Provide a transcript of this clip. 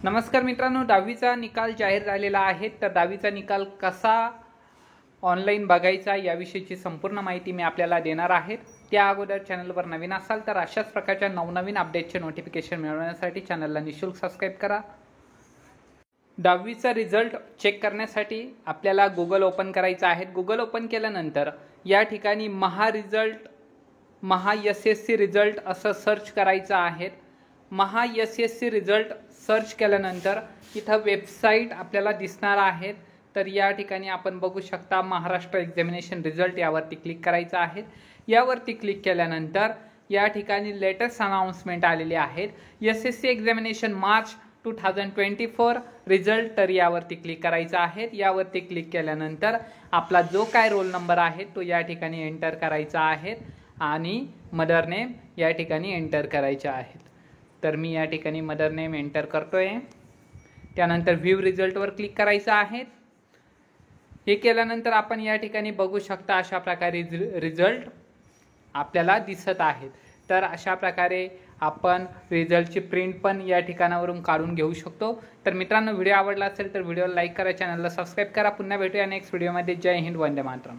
नमस्कार मित्रांनो, 10वीचा निकाल जाहीर झालेला आहे। तर 10वीचा निकाल कसा ऑनलाईन बघायचा याविषयीची संपूर्ण माहिती मी आपल्याला देणार आहे। त्या अगोदर चॅनलवर नवीन असाल तर अशाच प्रकारच्या नवनवीन अपडेटचे नोटिफिकेशन मिळवण्यासाठी चॅनलला निःशुल्क सबस्क्राइब करा। 10वीचा रिझल्ट चेक करण्यासाठी आपल्याला गुगल ओपन करायचं आहे। गुगल ओपन केल्यानंतर या ठिकाणी महा SSC रिझल्ट असं सर्च करायचं आहे। महा SSC रिझल्ट सर्च केल्यानंतर इथं वेबसाईट आपल्याला दिसणार आहेत। तर या ठिकाणी आपण बघू शकता महाराष्ट्र एक्झामिनेशन रिझल्ट यावरती क्लिक करायचं आहे। यावरती क्लिक केल्यानंतर या ठिकाणी लेटेस्ट अनाउन्समेंट आलेली आहेत। SSC एक्झामिनेशन मार्च 2024 रिझल्ट, तर यावरती क्लिक करायचं आहे। यावरती क्लिक केल्यानंतर आपला जो काय रोल नंबर आहे तो या ठिकाणी एंटर करायचा आहे आणि मदर नेम या ठिकाणी एंटर करायचे आहेत। तर मी या ठिकाणी मदर नेम एंटर करतोय। त्यानंतर व्ह्यू रिझल्टवर क्लिक करायचं आहे। हे केल्यानंतर आपण या ठिकाणी बघू शकता अशा प्रकारे रिझल्ट आपल्याला दिसत आहेत। तर अशा प्रकारे आपण रिझल्टची प्रिंट पण या ठिकाणावरून काढून घेऊ शकतो। तर मित्रांनो, व्हिडिओ आवडला असेल तर व्हिडिओला लाईक करा, चॅनलला सबस्क्राइब करा। पुन्हा भेटूया नेक्स्ट व्हिडिओमध्ये। जय हिंद, वंदे मातरम।